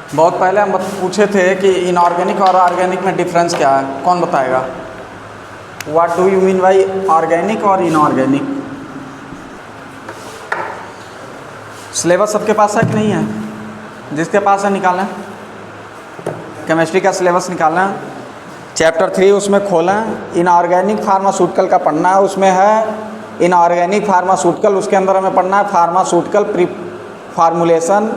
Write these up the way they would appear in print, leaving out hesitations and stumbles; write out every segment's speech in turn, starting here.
बहुत पहले हम पूछे थे कि इनऑर्गेनिक और ऑर्गेनिक में डिफरेंस क्या है, कौन बताएगा? What do you mean by organic और इनऑर्गेनिक? सिलेबस सबके पास है कि नहीं है? जिसके पास है निकालें, केमिस्ट्री का सिलेबस निकालें, चैप्टर 3 उसमें खोलें, इनऑर्गेनिक फार्मास्यूटिकल का पढ़ना है। उसमें है इनऑर्गेनिक फार्मास्यूटिकल, उसके अंदर हमें पढ़ना है फार्मास्यूटिकल फार्मूलेशन।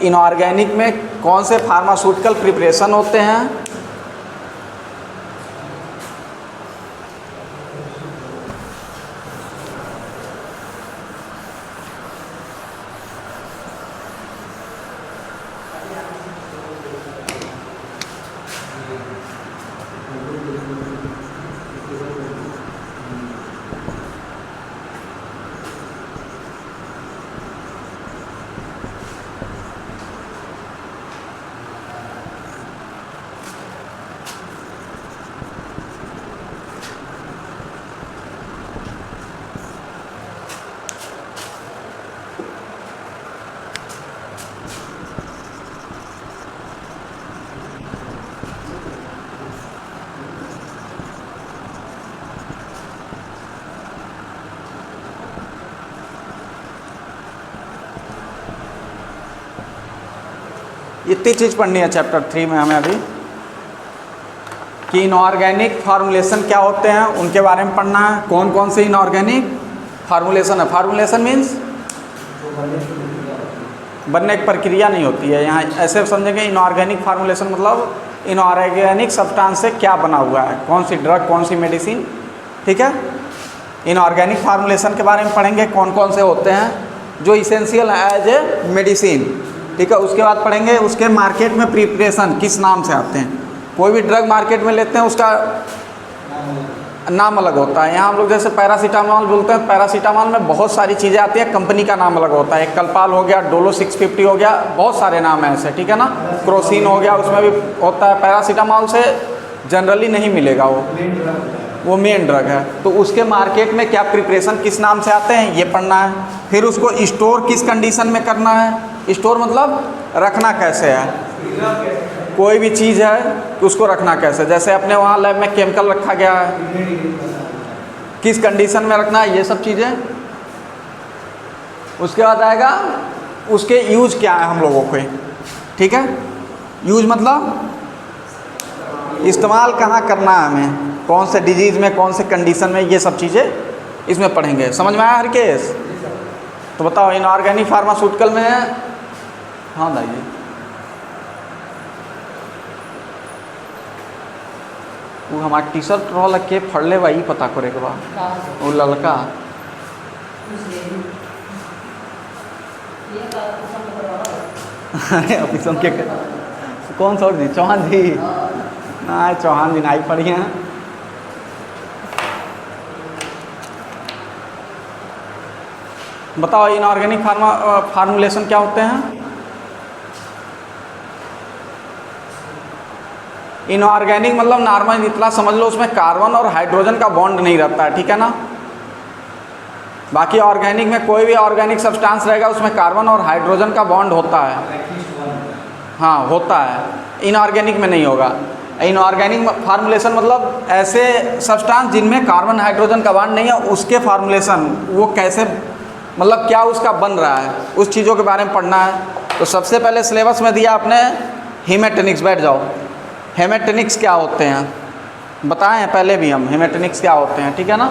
इनऑर्गेनिक में कौन से फार्मास्यूटिकल प्रिपरेशन होते हैं, इतनी चीज़ पढ़नी है चैप्टर 3 में हमें अभी, कि इनऑर्गेनिक फार्मूलेशन क्या होते हैं उनके बारे में पढ़ना है। कौन कौन से इनऑर्गेनिक फार्मूलेशन है? फार्मूलेशन मीन्स बनने की प्रक्रिया नहीं होती है। यहाँ ऐसे समझेंगे इनऑर्गेनिक फार्मूलेशन मतलब इनऑर्गेनिक सब्सटेंस से क्या बना हुआ है, कौन सी ड्रग, कौन सी मेडिसिन, ठीक है। इनऑर्गेनिक फार्मूलेशन के बारे में पढ़ेंगे, कौन कौन से होते हैं जो इसेंशियल है एज ए मेडिसिन, ठीक है। उसके बाद पढ़ेंगे उसके मार्केट में प्रिपरेशन किस नाम से आते हैं। कोई भी ड्रग मार्केट में लेते हैं उसका नाम अलग होता है। यहाँ हम लोग जैसे पैरासीटामॉल बोलते हैं, पैरासीटामॉल में बहुत सारी चीज़ें आती हैं, कंपनी का नाम अलग होता है। एक कल्पाल हो गया, डोलो 650 हो गया, बहुत सारे नाम हैं ऐसे, ठीक है ना। क्रोसिन हो गया, उसमें भी होता है। पैरासीटामॉल से जनरली नहीं मिलेगा, वो मेन ड्रग है। तो उसके मार्केट में क्या प्रिपरेशन किस नाम से आते हैं ये पढ़ना है। फिर उसको स्टोर किस कंडीशन में करना है, स्टोर मतलब रखना कैसे है, कोई भी चीज़ है कि उसको रखना कैसे। जैसे अपने वहाँ लैब में केमिकल रखा गया है, किस कंडीशन में रखना है, ये सब चीज़ें। उसके बाद आएगा उसके यूज क्या है हम लोगों को, ठीक है। यूज मतलब इस्तेमाल कहाँ करना है हमें, कौन से डिजीज़ में, कौन से कंडीशन में, ये सब चीज़ें इसमें पढ़ेंगे। समझ में आया हर केस? तो बताओ इनऑर्गेनिक फार्मास्यूटिकल में, हाँ भाई वो हमारा टी शर्ट रहा के फड़ले वही पता करे के बाद वो लड़का ऑफिस के कौन सा जी, चौहान जी ना, चौहान जी नहीं पढ़ी हैं। बताओ इनऑर्गेनिक फार्मूलेशन क्या होते हैं। इनऑर्गेनिक मतलब नॉर्मल इतना समझ लो उसमें कार्बन और हाइड्रोजन का बॉन्ड नहीं रहता है, ठीक है ना। बाकी ऑर्गेनिक में कोई भी ऑर्गेनिक सब्सटेंस रहेगा उसमें कार्बन और हाइड्रोजन का बॉन्ड होता है, हाँ होता है। इनऑर्गेनिक में नहीं होगा। इनऑर्गेनिक फार्मूलेशन मतलब ऐसे सब्सटेंस जिनमें कार्बन हाइड्रोजन का बॉन्ड नहीं है, उसके फार्मूलेशन वो कैसे, मतलब क्या उसका बन रहा है, उस चीज़ों के बारे में पढ़ना है। तो सबसे पहले सिलेबस में दिया आपने हेमेटोनिक्स, बैठ जाओ। हेमेटोनिक्स क्या होते हैं बताएं हैं पहले भी हम, हेमेटोनिक्स क्या होते हैं, ठीक है ना।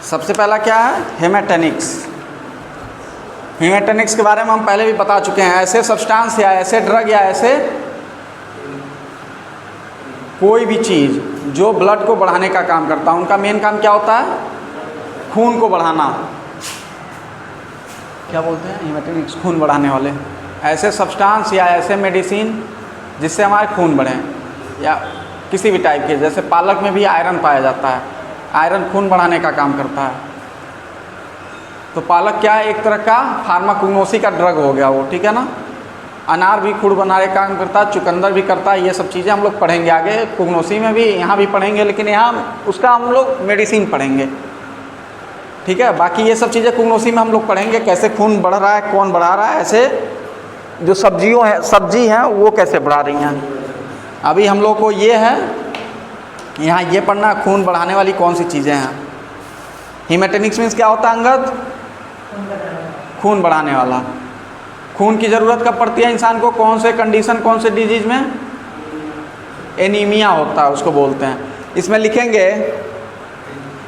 सबसे पहला क्या है हेमेटोनिक्स। हेमेटोनिक्स के बारे में हम पहले भी बता चुके हैं। ऐसे सब्सटेंस या ऐसे ड्रग या ऐसे कोई भी चीज़ जो ब्लड को बढ़ाने का काम करता है, उनका मेन काम क्या होता है, खून को बढ़ाना। क्या बोलते हैं हेमेटोनिक्स, खून बढ़ाने वाले। ऐसे सब्सटेंस या ऐसे मेडिसिन जिससे हमारे खून बढ़े, या किसी भी टाइप के, जैसे पालक में भी आयरन पाया जाता है, आयरन खून बढ़ाने का काम करता है। तो पालक क्या है, एक तरह का फार्माकोग्नोसी का ड्रग हो गया वो, ठीक है ना। अनार भी खून बनाने का काम करता है, चुकंदर भी करता है। ये सब चीज़ें हम लोग पढ़ेंगे आगे, कुग्नोसी में भी, यहाँ भी पढ़ेंगे, लेकिन यहाँ उसका हम लोग मेडिसिन पढ़ेंगे, ठीक है। बाकी ये सब चीज़ें कुग्नोसी में हम लोग पढ़ेंगे, कैसे खून बढ़ रहा है, कौन बढ़ा रहा है, ऐसे जो सब्जी हैं वो कैसे बढ़ा रही हैं। अभी हम लोग को ये है यहाँ ये पढ़ना, खून बढ़ाने वाली कौन सी चीज़ें हैं। हीमेटेनिक्स मीन्स क्या होता है अंगद? खून बढ़ाने वाला। खून की ज़रूरत कब पड़ती है इंसान को? कौन से कंडीशन, कौन से डिजीज में? एनीमिया होता है उसको बोलते हैं। इसमें लिखेंगे,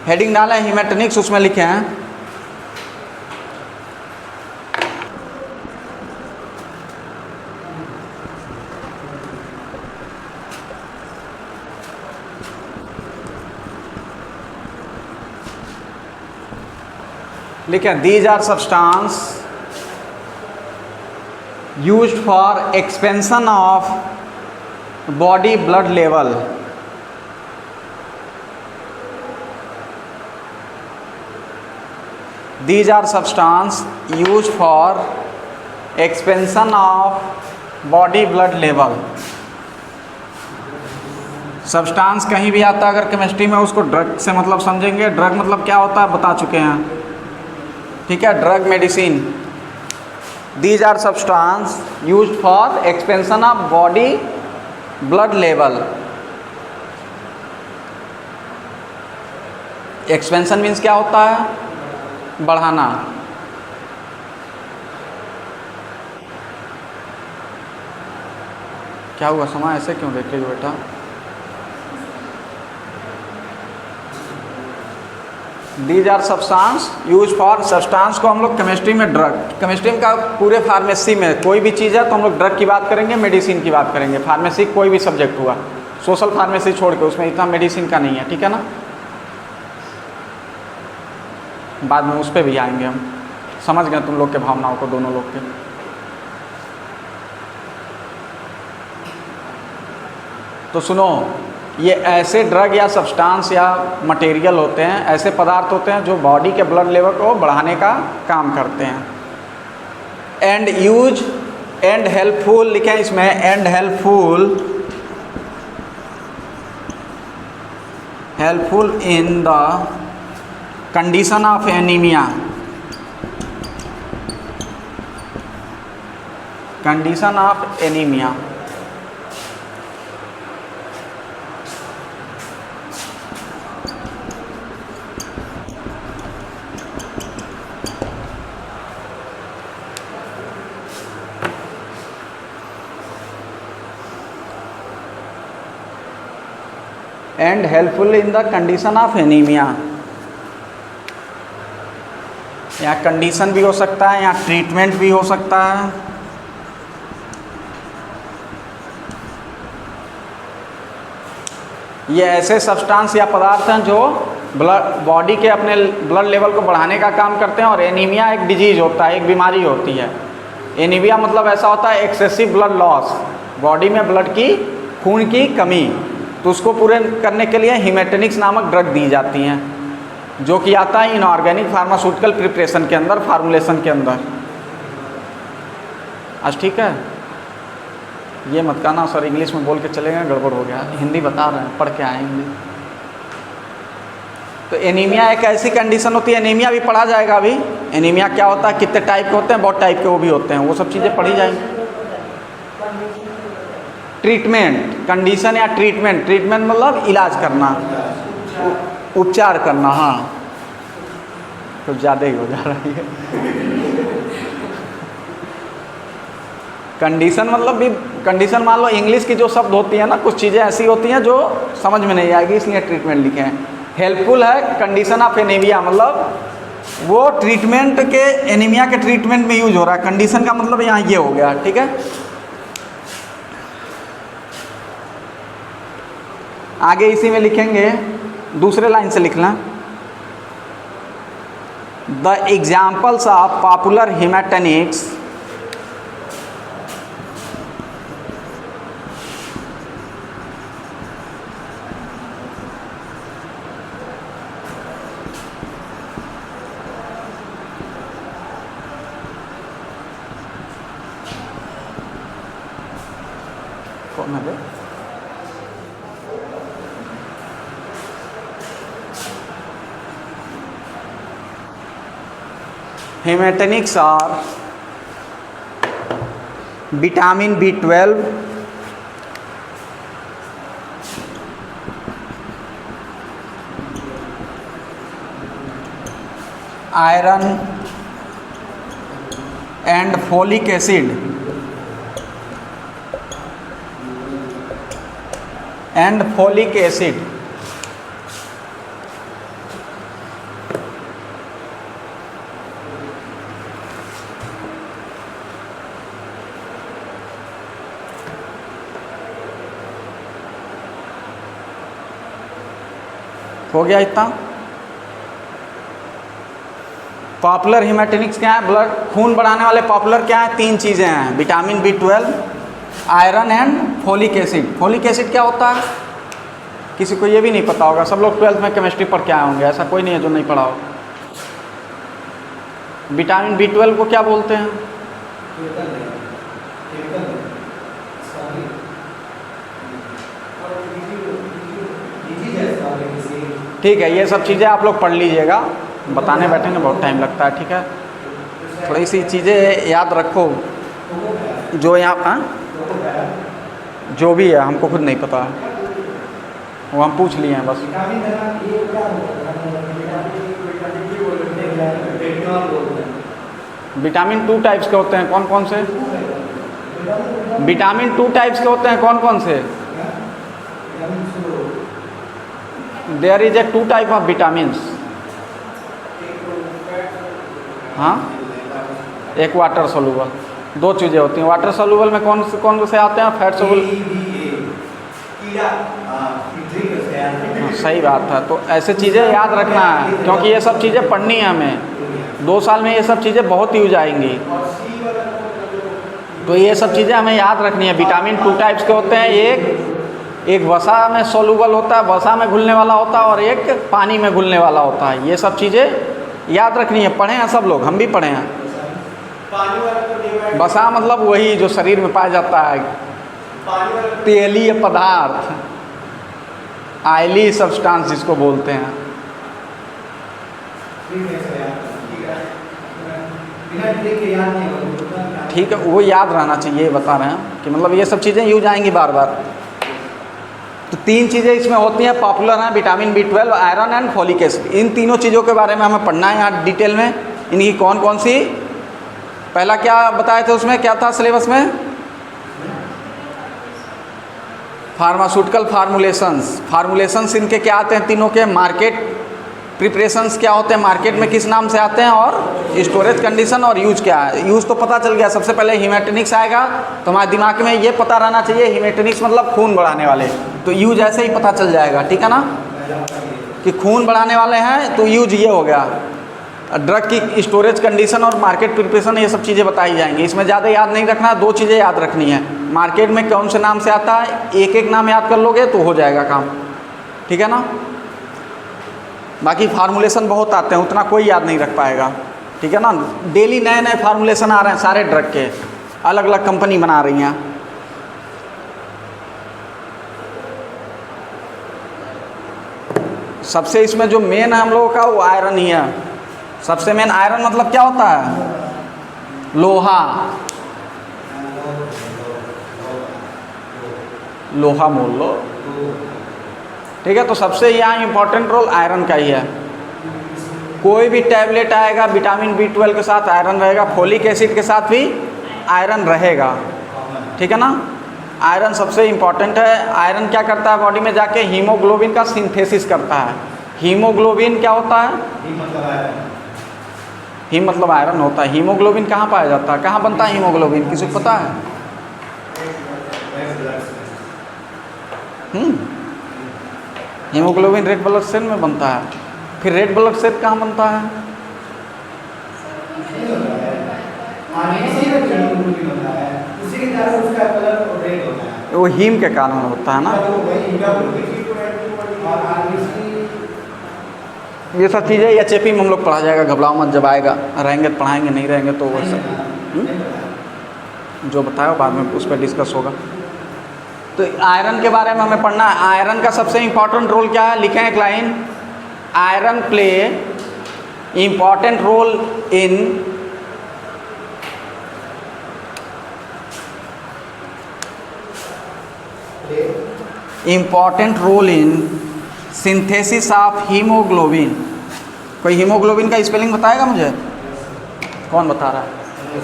हेडिंग डाला है हीमेटेनिक्स, उसमें लिखे हैं these are substance used for expansion of body blood level. These are substance used for expansion of body blood level. Substance कहीं भी आता है अगर केमिस्ट्री में, उसको ड्रग से मतलब समझेंगे। ड्रग मतलब क्या होता है बता चुके हैं, ठीक है। Drug medicine. These are substance used for expansion of body blood level. Expansion means क्या होता है? बढ़ाना। क्या हुआ समा, ऐसे क्यों देख रही हो बेटा? These are substance use for, substance को हम लोग केमिस्ट्री में ड्रग, केमिस्ट्री का पूरे फार्मेसी में कोई भी चीज़ है तो हम लोग ड्रग की बात करेंगे, मेडिसिन की बात करेंगे। फार्मेसी कोई भी सब्जेक्ट हुआ, सोशल फार्मेसी छोड़ के, उसमें इतना मेडिसिन का नहीं है, ठीक है ना। बाद में उस पर भी आएंगे हम। समझ गए तुम लोग के भावनाओं को, दोनों लोग के। तो सुनो, ये ऐसे ड्रग या सब्सटेंस या मटेरियल होते हैं, ऐसे पदार्थ होते हैं जो बॉडी के ब्लड लेवल को बढ़ाने का काम करते हैं। एंड यूज एंड हेल्पफुल लिखे हैं इसमें, and helpful in the condition of anaemia, condition of anaemia. And helpful in the condition of anaemia. यहाँ कंडीशन भी हो सकता है, यहाँ ट्रीटमेंट भी हो सकता है। ये ऐसे सब्सटेंस या पदार्थ हैं जो बॉडी के अपने ब्लड लेवल को बढ़ाने का काम करते हैं। और एनीमिया एक डिजीज होता है, एक बीमारी होती है। एनीमिया मतलब ऐसा होता है एक्सेसिव ब्लड लॉस, बॉडी में ब्लड की, खून की कमी। तो उसको पूरे करने के लिए हीमेटेनिक्स नामक ड्रग दी जाती हैं, जो कि आता है इनऑर्गेनिक फार्मास्यूटिकल प्रिपरेशन के अंदर, फार्मूलेशन के अंदर। आज ठीक है, ये मत कहना सर इंग्लिश में बोल के चले गए, गड़बड़ हो गया। हिंदी बता रहे हैं, पढ़ के आए हिंदी। तो एनीमिया एक ऐसी कंडीशन होती है, एनीमिया भी पढ़ा जाएगा अभी। एनीमिया क्या होता है, कितने टाइप के होते हैं, बहुत टाइप के वो भी होते हैं, वो सब चीज़ें पढ़ी जाएंगी। ट्रीटमेंट, कंडीशन या ट्रीटमेंट, ट्रीटमेंट मतलब इलाज करना, उपचार करना। हाँ, कुछ ज़्यादा ही हो जा रही है। कंडीशन मतलब भी, कंडीशन मान लो इंग्लिश की जो शब्द होती है ना, कुछ चीज़ें ऐसी होती हैं जो समझ में नहीं आएगी, इसलिए ट्रीटमेंट लिखे हैं। हेल्पफुल है कंडीशन ऑफ एनीमिया, मतलब वो ट्रीटमेंट के, एनीमिया के ट्रीटमेंट में यूज हो रहा है। कंडीशन का मतलब यहाँ ये हो गया, ठीक है। आगे इसी में लिखेंगे, दूसरे लाइन से लिखना, द एग्जाम्पल्स ऑफ पॉपुलर हीमेटेनिक्स कौन है? हेमेटेनिक्स और vitamin B12, iron and folic acid हो गया इतना। पॉपुलर हेमेटेनिक्स क्या है? ब्लड खून बढ़ाने वाले पॉपुलर क्या है? 3 चीज़ें हैं, vitamin B12, iron and folic acid. Folic acid क्या होता है? किसी को ये भी नहीं पता होगा। सब लोग 12th में केमिस्ट्री पढ़ के आए होंगे, ऐसा कोई नहीं है जो नहीं पढ़ा हो। विटामिन B12 को क्या बोलते हैं? ठीक है, ये सब चीज़ें आप लोग पढ़ लीजिएगा, बताने बैठेंगे बहुत टाइम लगता है। ठीक है, थोड़ी सी चीज़ें याद रखो जो यहाँ जो भी है हमको खुद नहीं पता है, वो हम पूछ लिए हैं बस। विटामिन 2 टाइप्स के होते हैं, कौन कौन से? विटामिन 2 टाइप्स के होते हैं, कौन कौन से? There is a 2 type of vitamins. हाँ, एक वाटर सोल्यूबल, 2 चीज़ें होती हैं। वाटर सोल्यूबल में कौन से आते हैं? Fat soluble. सही बात है। तो ऐसे चीज़ें याद रखना है, क्योंकि ये सब चीज़ें पढ़नी है हमें। 2 साल में ये सब चीज़ें बहुत यूज आएंगी, तो ये सब चीज़ें हमें याद रखनी है। विटामिन 2 टाइप्स के होते हैं, एक वसा में सोल्यूबल होता है, वसा में घुलने वाला होता है, और एक पानी में घुलने वाला होता है। ये सब चीज़ें याद रखनी है। पढ़े हैं सब लोग, हम भी पढ़े हैं। वसा मतलब वही जो शरीर में पाया जाता है, तेलीय पदार्थ, ऑयली सब्सटेंस जिसको बोलते हैं। ठीक है, वो याद रहना चाहिए, बता रहे हैं कि मतलब ये सब चीज़ें यूज आएंगी बार बार। तो 3 चीज़ें इसमें होती हैं, पॉपुलर हैं, vitamin B12, iron and folic acid. इन तीनों चीज़ों के बारे में हमें पढ़ना है यहाँ डिटेल में। इनकी कौन कौन सी, पहला क्या बताए थे उसमें, क्या था सिलेबस में? फार्मास्यूटिकल फार्मूलेशंस इनके क्या आते हैं तीनों के? मार्केट प्रिपरेशंस क्या होते हैं, मार्केट में किस नाम से आते हैं, और स्टोरेज कंडीशन, और यूज क्या है। यूज तो पता चल गया। सबसे पहले हेमेटेनिक्स आएगा, तो हमारे दिमाग में ये पता रहना चाहिए, हेमेटेनिक्स मतलब खून बढ़ाने वाले। तो यूज ऐसे ही पता चल जाएगा, ठीक है ना, कि खून बढ़ाने वाले हैं, तो यूज ये हो गया। ड्रग की स्टोरेज कंडीशन और मार्केट प्रिपरेशन, ये सब चीज़ें बताई जाएंगी। इसमें ज़्यादा याद नहीं रखना, 2 चीज़ें याद रखनी है। मार्केट में कौन से नाम से आता है, एक नाम याद कर लोगे तो हो जाएगा काम, ठीक है ना। बाकी फार्मूलेशन बहुत आते हैं, उतना कोई याद नहीं रख पाएगा, ठीक है ना। डेली नए नए फार्मूलेशन आ रहे हैं सारे ड्रग के, अलग अलग कंपनी बना रही हैं। सबसे इसमें जो मेन है हम लोगों का, वो आयरन ही है। सबसे मेन आयरन मतलब क्या होता है? लोहा, लोहा बोल लो, ठीक है। तो सबसे यहाँ इम्पोर्टेंट रोल आयरन का ही है। कोई भी टैबलेट आएगा, विटामिन B12 के साथ आयरन रहेगा, फोलिक एसिड के साथ भी आयरन रहेगा, ठीक है ना। आयरन सबसे इम्पॉर्टेंट है। आयरन क्या करता है बॉडी में जाके? हीमोग्लोबिन का सिंथेसिस करता है। हीमोग्लोबिन क्या होता है? हीम मतलब आयरन होता है। हीमोग्लोबिन कहाँ पाया जाता है, कहाँ बनता है हीमोग्लोबिन, किसी को पता है? हीमोग्लोबिन रेड ब्लड सेल में बनता है। फिर रेड ब्लड सेल कहाँ बनता है? वो हीम के कारण होता है ना। ये सब चीज़ें HAP में हम लोग पढ़ा जाएगा, घबराओ मत। जब आएगा रहेंगे तो पढ़ाएंगे, नहीं रहेंगे तो वैसे जो बताया बाद में उस पर डिस्कस होगा। तो आयरन के बारे में हमें पढ़ना है। आयरन का सबसे इम्पॉर्टेंट रोल क्या है? लिखें एक line, iron play important role in important role in synthesis of haemoglobin. कोई हीमोग्लोबिन का स्पेलिंग बताएगा मुझे? कौन बता रहा है?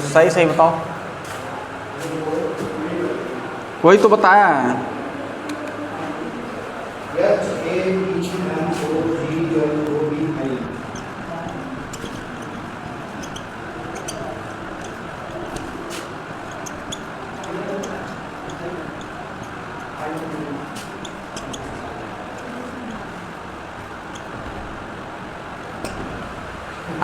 सही सही बताओ, कोई तो बताया है।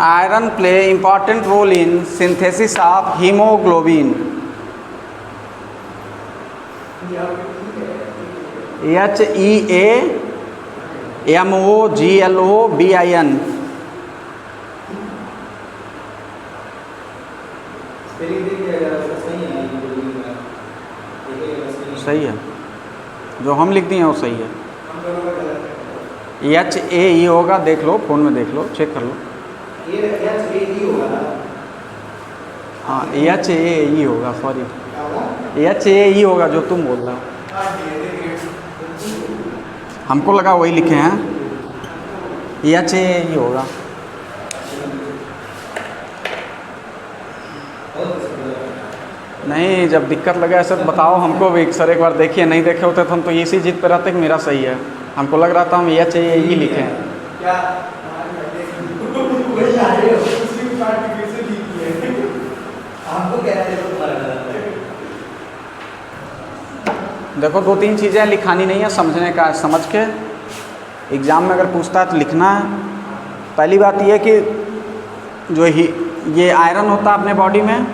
Iron play important role in synthesis of haemoglobin. HEAMOGLOBIN। सही है, जो हम लिख दिए हैं वो सही है। HAE होगा, देख लो फ़ोन में, देख लो, चेक कर लो। हाँ HAE होगा, सॉरी HAE होगा जो तुम बोल रहे हो, हमको लगा वही लिखे हैं, HAE होगा। नहीं, जब दिक्कत लगे ऐसे तो बताओ हमको भी, सर एक बार देखिए, नहीं देखे होते तो हम तो इसी जिद पे रहते कि मेरा सही है। हमको लग रहा था हम HAE लिखे हैं। देखो 2-3 चीज़ें लिखानी नहीं है, समझने का है, समझ के एग्ज़ाम में अगर पूछता है तो लिखना है। पहली बात ये कि जो ये आयरन होता है अपने बॉडी में,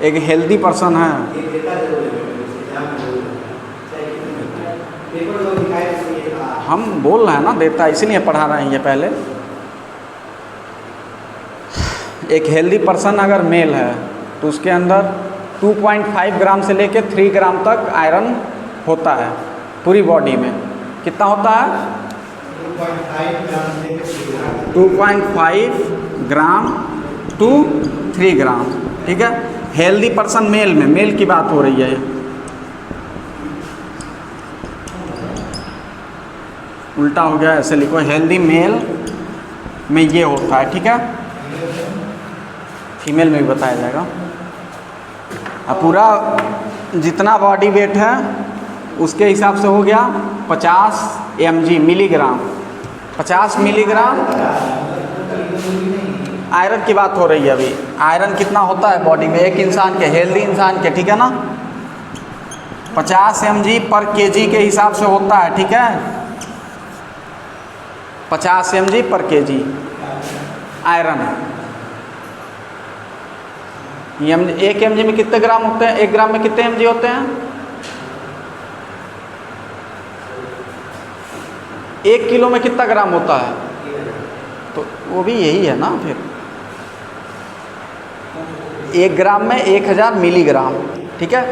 एक हेल्दी पर्सन है, हम बोल रहे हैं ना देता, इसीलिए पढ़ा रहे हैं ये पहले। एक हेल्दी पर्सन अगर मेल है तो उसके अंदर 2.5 ग्राम से लेकर 3 ग्राम तक आयरन होता है पूरी बॉडी में। कितना होता है? 2.5 ग्राम टू 3 ग्राम, ठीक है। हेल्दी पर्सन मेल में, मेल की बात हो रही है, उल्टा हो गया, ऐसे लिखो, हेल्दी मेल में ये होता है, ठीक है। फीमेल में भी बताया जाएगा। अब पूरा जितना बॉडी वेट है उसके हिसाब से हो गया 50 mg मिलीग्राम, 50 मिलीग्राम आयरन की बात हो रही है अभी। आयरन कितना होता है बॉडी में एक इंसान के, हेल्दी इंसान के, ठीक है ना, 50 mg पर kg के हिसाब से होता है, ठीक है। 50 mg पर kg आयरन। 1 mg में कितने ग्राम होते हैं? 1 ग्राम में कितने mg होते हैं? 1 किलो में कितना ग्राम होता है? तो वो भी यही है ना फिर, 1 ग्राम में 1000 मिलीग्राम, ठीक है।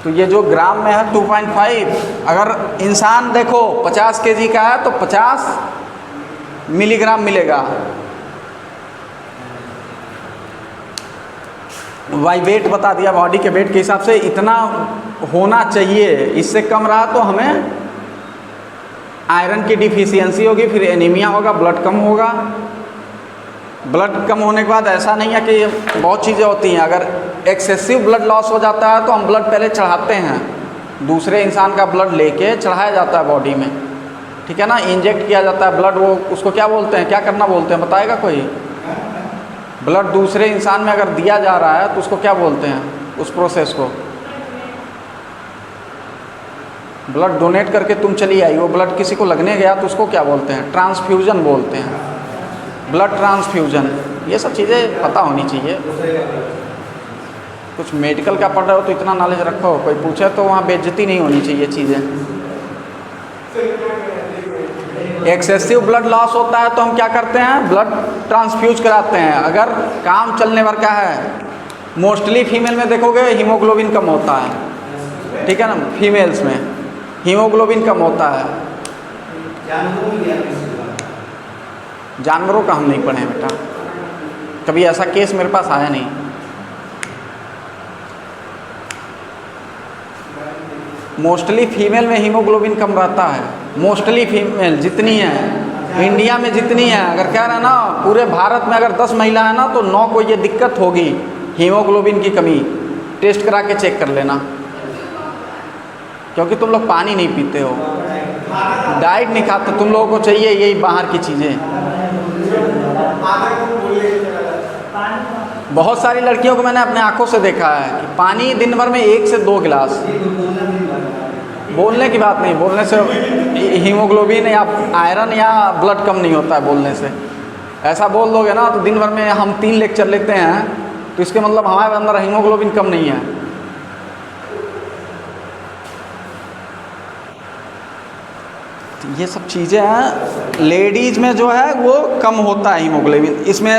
तो ये जो ग्राम में है 2.5, अगर इंसान देखो 50 kg का है तो 50 मिलीग्राम मिलेगा। वाई वेट बता दिया, बॉडी के वेट के हिसाब से इतना होना चाहिए, इससे कम रहा तो हमें आयरन की डिफिशियंसी होगी, फिर एनीमिया होगा, ब्लड कम होगा। ब्लड कम होने के बाद ऐसा नहीं है कि बहुत चीज़ें होती हैं, अगर एक्सेसिव ब्लड लॉस हो जाता है तो हम ब्लड पहले चढ़ाते हैं, दूसरे इंसान का ब्लड लेके चढ़ाया जाता है बॉडी में, ठीक है ना, इंजेक्ट किया जाता है ब्लड। वो उसको क्या बोलते हैं, क्या करना बोलते हैं, बताएगा कोई? ब्लड दूसरे इंसान में अगर दिया जा रहा है तो उसको क्या बोलते हैं, उस प्रोसेस को? ब्लड डोनेट करके तुम चली आई, वो ब्लड किसी को लगने गया तो उसको क्या बोलते हैं? ट्रांसफ्यूज़न बोलते हैं, ब्लड ट्रांसफ्यूज़न। ये सब चीज़ें पता होनी चाहिए। कुछ मेडिकल का पढ़ रहे हो तो इतना नॉलेज रखो, कोई पूछे तो वहाँ बेइज्जती नहीं होनी चाहिए चीज़ें। एक्सेसिव ब्लड लॉस होता है तो हम क्या करते हैं, ब्लड ट्रांसफ्यूज कराते हैं। अगर काम चलने भर का है, मोस्टली फीमेल में देखोगे हीमोग्लोबिन कम होता है, ठीक है ना, फीमेल्स में हीमोग्लोबिन कम होता है। जानवरों का हम नहीं पढ़े हैं बेटा, कभी ऐसा केस मेरे पास आया नहीं। मोस्टली फीमेल में हीमोग्लोबिन कम रहता है, मोस्टली फीमेल जितनी है इंडिया में जितनी है, अगर कह रहे हैं ना पूरे भारत में अगर 10 महिला है ना तो 9 को ये दिक्कत होगी हीमोग्लोबिन की कमी। टेस्ट करा के चेक कर लेना, क्योंकि तुम लोग पानी नहीं पीते हो, डाइट नहीं खाते, तुम लोगों को चाहिए यही बाहर की चीज़ें। बहुत सारी लड़कियों को मैंने अपने आंखों से देखा है कि पानी दिन भर में 1 से 2 गिलास। बोलने की बात नहीं, बोलने से हीमोग्लोबिन या आयरन या ब्लड कम नहीं होता है बोलने से। ऐसा बोल दोगे ना तो दिन भर में हम 3 लेक्चर लेते हैं तो इसके मतलब हमारे अंदर हीमोग्लोबिन कम नहीं है। तो ये सब चीज़ें हैं, लेडीज़ में जो है वो कम होता है हीमोग्लोबिन। इसमें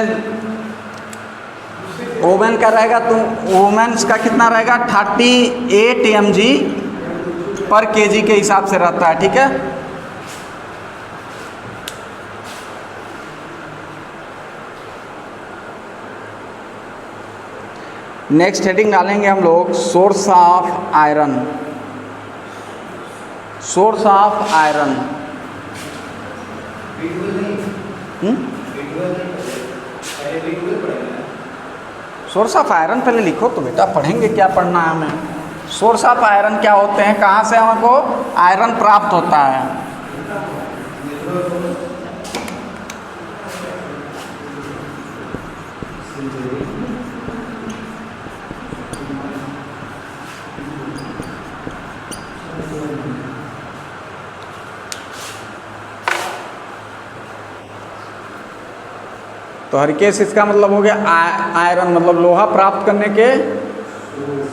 वुमेन का रहेगा तो वुमेन्स का कितना रहेगा 38 mg पर kg के हिसाब से रहता है, ठीक है। नेक्स्ट हेडिंग डालेंगे हम लोग source of iron. Source of iron, source of iron पहले लिखो तो बेटा, पढ़ेंगे क्या पढ़ना है हमें। सोर्स ऑफ आयरन क्या होते हैं, कहाँ से हमको आयरन प्राप्त होता है। तो हर केस इसका मतलब हो गया आयरन मतलब लोहा प्राप्त करने के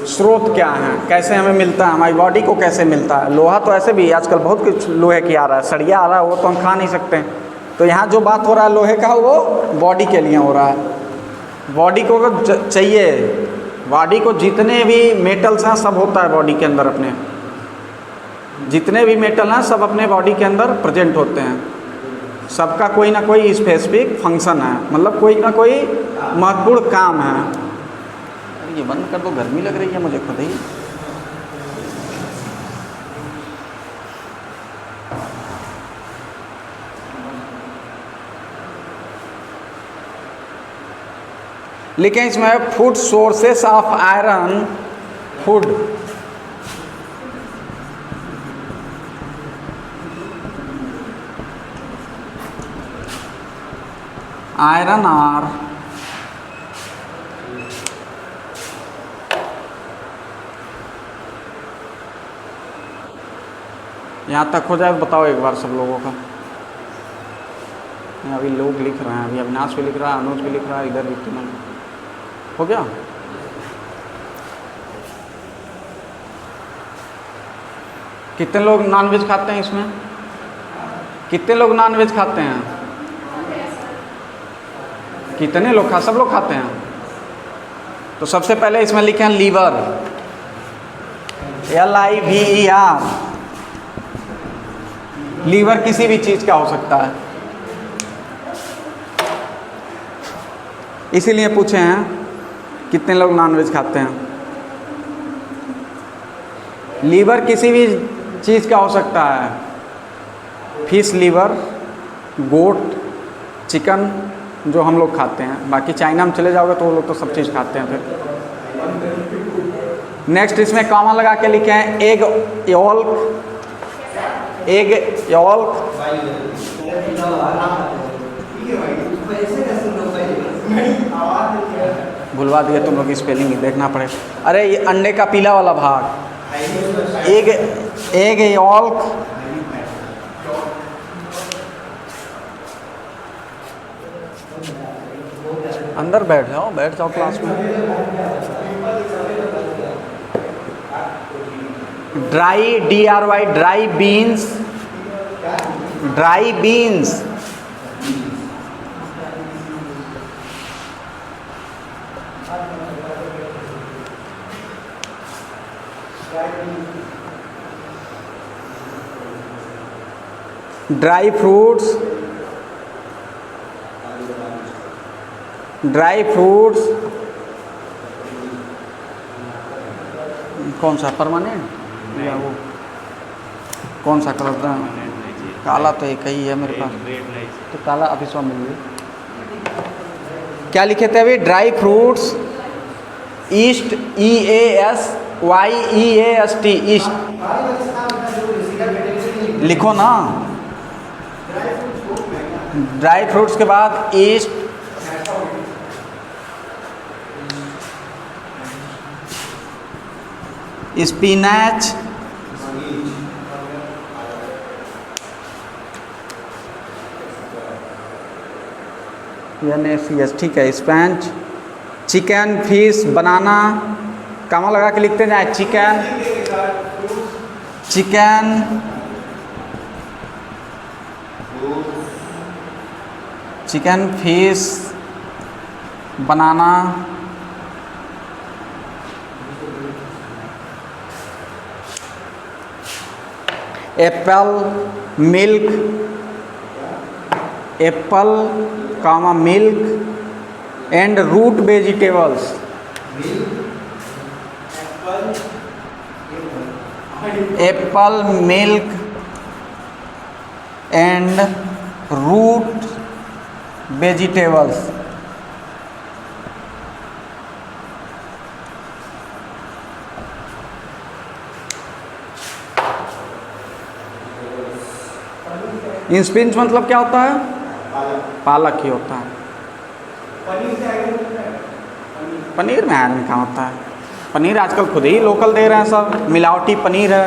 स्रोत क्या हैं, कैसे हमें मिलता है, हमारी बॉडी को कैसे मिलता है। लोहा तो ऐसे भी आजकल बहुत कुछ लोहे की आ रहा है, सरिया आ रहा है, वो तो हम खा नहीं सकते। तो यहाँ जो बात हो रहा है लोहे का वो बॉडी के लिए हो रहा है। बॉडी को चाहिए, बॉडी को जितने भी मेटल्स हैं सब होता है बॉडी के अंदर, अपने जितने भी मेटल हैं सब अपने बॉडी के अंदर प्रेजेंट होते हैं। सबका कोई ना कोई स्पेसिफिक फंक्शन है, मतलब कोई ना कोई महत्वपूर्ण काम है। अरे ये बंद कर दो, गर्मी लग रही है मुझे खुद ही। लिखें इसमें food sources of iron, food iron are यहाँ तक हो जाए तो बताओ एक बार सब लोगों का। अभी लोग लिख रहे हैं, अभी अविनाश भी लिख रहा है, अनुज भी लिख रहा है, इधर भी तुम हो गया। कितने लोग नॉनवेज खाते हैं इसमें, कितने लोग नॉनवेज खाते हैं, कितने लोग सब लोग खाते हैं। तो सबसे पहले इसमें लिखे हैं लीवर, LIVER। लीवर किसी भी चीज़ का हो सकता है, इसीलिए पूछे हैं कितने लोग नॉनवेज खाते हैं। लीवर किसी भी चीज़ का हो सकता है, फिश लीवर, गोट, चिकन जो हम लोग खाते हैं। बाकी चाइना में चले जाओगे तो वो लोग तो सब चीज़ खाते हैं। फिर नेक्स्ट इसमें कॉमा लगा के लिखे हैं एग यॉल्क, एग यॉल्क, भुलवा दिया तुम लोग, स्पेलिंग ही देखना पड़े। अरे ये अंडे का पीला वाला भाग, एग यॉल्क, अंदर बैठ जाओ क्लास में। Dry DRY, dry beans, dry beans, dry fruits, dry fruits, कौन सा परमानेंट या वो कौन सा कलर था? काला तो एक ही है मेरे पास, तो काला अभी सौ मिल गई। क्या लिखे थे अभी? Dry fruits east, EASYEAST east लिखो ना। ड्राई फ्रूट्स के बाद ईस्ट, स्पिनच, NACS, ठीक है। Spinach, chicken, fish, banana, comma लगा के लिखते जाए। Chicken, chicken, chicken, fish, banana, apple, milk, apple comma milk and root vegetables. Apple, milk and root vegetables. In spinach मतलब क्या होता है? पालक ही होता है। पनीर में आयरन कहाँ होता है? पनीर आजकल खुद ही लोकल दे रहे हैं सब, मिलावटी पनीर है।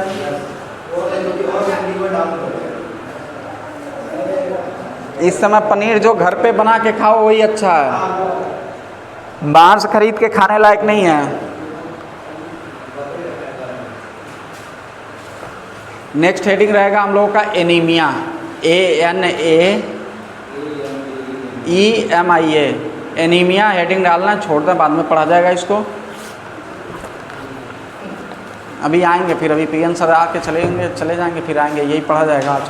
इस समय पनीर जो घर पे बना के खाओ वही अच्छा है, बाहर से खरीद के खाने लायक नहीं है। नेक्स्ट हेडिंग रहेगा हम लोगों का एनीमिया, ANAEMIA, एनीमिया हेडिंग डालना, छोड़ दें बाद में पढ़ा जाएगा इसको। अभी आएंगे फिर, अभी PN सर आके चले जाएंगे, फिर आएंगे, यही पढ़ा जाएगा आज।